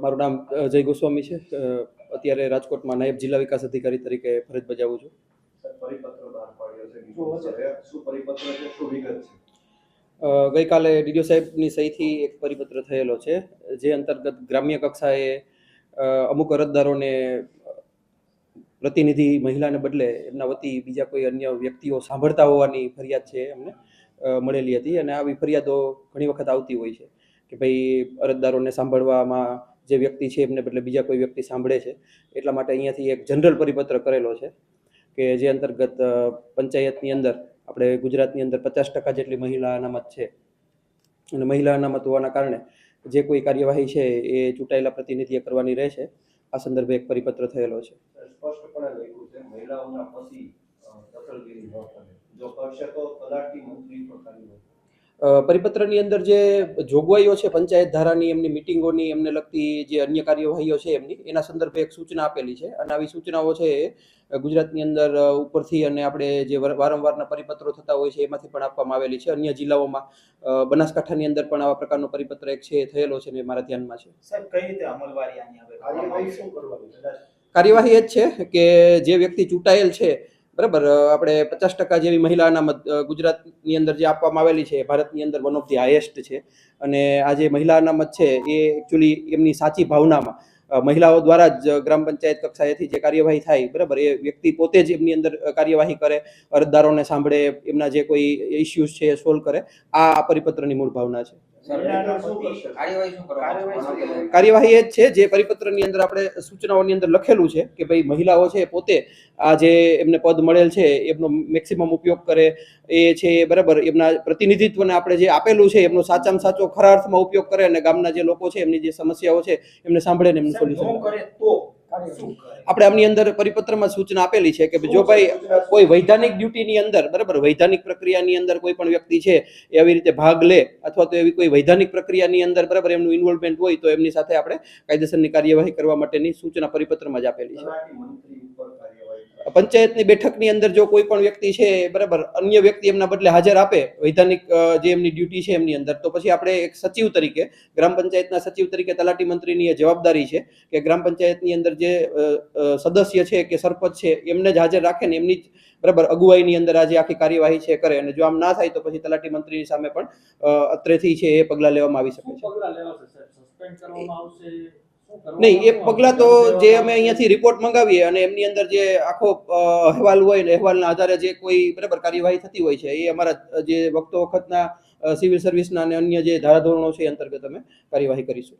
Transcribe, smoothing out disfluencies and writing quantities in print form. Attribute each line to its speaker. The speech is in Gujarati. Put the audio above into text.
Speaker 1: મારું નામ જય ગોસ્વામી છે. અત્યારે રાજકોટમાં નાયબ જિલ્લા વિકાસ અધિકારી તરીકે ફરજ બજાવું છું. ગઈકાલે ડીડીઓ સાહેબની સહીથી એક પરિપત્ર થયેલો છે, જે અંતર્ગત ગ્રામ્ય કક્ષાએ અમુક અરજદારોને પ્રતિનિધિ મહિલાને બદલે એમના વતી બીજા કોઈ અન્ય વ્યક્તિઓ સાંભળતા હોવાની ફરિયાદ છે અમને મળેલી હતી. અને આવી ફરિયાદો ઘણી વખત આવતી હોય છે કે ભાઈ અરજદારોને સાંભળવામાં જે વ્યક્તિ છે એમને બદલે બીજા કોઈ વ્યક્તિ સાંભળે છે. એટલા માટે અહીંયાથી એક જનરલ પરિપત્ર કરેલો છે કે જે અંતર્ગત પંચાયતની અંદર આપણે ગુજરાતની અંદર 50% જેટલી મહિલા અનામત છે, અને મહિલા અનામત હોવાના કારણે જે કોઈ કાર્યવાહી છે એ ચૂંટાયેલા પ્રતિનિધિએ કરવાની રહેશે. આ સંદર્ભે એક પરિપત્ર થયેલો છે.
Speaker 2: સ્પષ્ટપણે લખ્યું છે મહિલાઓના પછી દખલગીરી ન કરે, જો કરશે તો તલાટી મંત્રી પણ કાર્યવાહી.
Speaker 1: પરિપત્રની અંદર જે જોગવાઈઓ છે પંચાયત ધારાની, એમની મિટિંગોની, એમને લગતી જે અન્ય કાર્યવાહીઓ છે એમની, એના સંદર્ભે એક સૂચના આપેલી છે. અને આવી સૂચનાઓ છે ગુજરાતની અંદર ઉપરથી અને આપણે જે વારંવારના પરિપત્રો થતા હોય છે એમાંથી પણ આપવામાં આવેલી છે. અન્ય જિલ્લાઓમાં બનાસકાંઠાની અંદર પણ આવા પ્રકારનો પરિપત્ર એક છે થયેલો છે ને મારા ધ્યાનમાં છે.
Speaker 3: સાહેબ, કઈ રીતે અમલવારી આની આવે?
Speaker 2: કાર્યવાહી શું કરવાની?
Speaker 1: કાર્યવાહી એ જ છે કે જે વ્યક્તિ ચૂંટાયેલ છે, બરાબર, આપણે 50% જેવી મહિલા અનામત ગુજરાતની અંદર જે આપવામાં આવેલી છે, ભારતની અંદર વન ઓફ ધી હાઈએસ્ટ છે. અને આ જે મહિલા અનામત છે એ એકચ્યુઅલી એમની સાચી ભાવનામાં મહિલાઓ દ્વારા જ ગ્રામ પંચાયત કક્ષાએથી જે કાર્યવાહી થાય, બરાબર, એ વ્યક્તિ પોતે જ એમની અંદર કાર્યવાહી કરે, અરજદારોને સાંભળે, એમના જે કોઈ ઇસ્યુઝ છે એ સોલ્વ કરે. આ પરિપત્રની મૂળ ભાવના છે. કાર્યવાહી એ જ છે જે પરિપત્રની અંદર આપણે સૂચનાઓની અંદર લખેલું છે કે ભાઈ મહિલાઓ છે પોતે આ જે એમને પદ મળેલ છે એમનો મેક્સિમમ ઉપયોગ કરે, એ છે બરાબર, એમના પ્રતિનિધિત્વને આપણે જે આપેલું છે એમનો સાચામાં સાચો ખરા અર્થમાં ઉપયોગ કરે, અને ગામના જે લોકો છે એમની જે સમસ્યાઓ છે એમને સાંભળે ને એમનું સોલ્યુશન કરે. આપણે આમની અંદર પરિપત્રમાં સૂચના આપેલી છે કે જો ભાઈ કોઈ વૈધાનિક ડ્યુટીની અંદર, બરાબર, વૈધાનિક પ્રક્રિયાની અંદર કોઈ પણ વ્યક્તિ છે એ આવી રીતે ભાગ લે અથવા તો એવી કોઈ વૈધાનિક પ્રક્રિયાની અંદર, બરાબર, એમનું ઇન્વોલ્વમેન્ટ હોય તો એમની સાથે આપણે કાયદેસરની કાર્યવાહી કરવા માટેની સૂચના પરિપત્રમાં જ આપેલી છે. પંચાયતની બેઠકની અંદર જો કોઈ પણ વ્યક્તિ છે, બરાબર, અન્ય વ્યક્તિ એમના બદલે હાજર આપે વૈધાનિક જે એમની ડ્યુટી છે એમની અંદર, તો પછી આપણે એક સચિવ તરીકે, ગ્રામ પંચાયતના સચિવ તરીકે તલાટી મંત્રીની એ જવાબદારી છે કે ગ્રામ પંચાયતની અંદર જે સદસ્ય છે કે સરપંચ છે એમને જ હાજર રાખે ને એમની જ, બરાબર, અગુવાઈની અંદર આજે આખી કાર્યવાહી છે કરે. અને જો આમ ના થાય તો પછી તલાટી મંત્રીની સામે પણ અત્રેથી છે એ પગલાં લેવામાં આવી શકે છે. નહીં, એ પગલાં તો જે અમે અહીંયાથી રિપોર્ટ મંગાવીએ અને એમની અંદર જે આખો અહેવાલ હોય ને અહેવાલના આધારે જે કોઈ, બરાબર, કાર્યવાહી થતી હોય છે એ અમારા જે વખતો વખતના સિવિલ સર્વિસના અને અન્ય જે ધારાધોરણો છે એ અંતર્ગત અમે કાર્યવાહી કરીશું.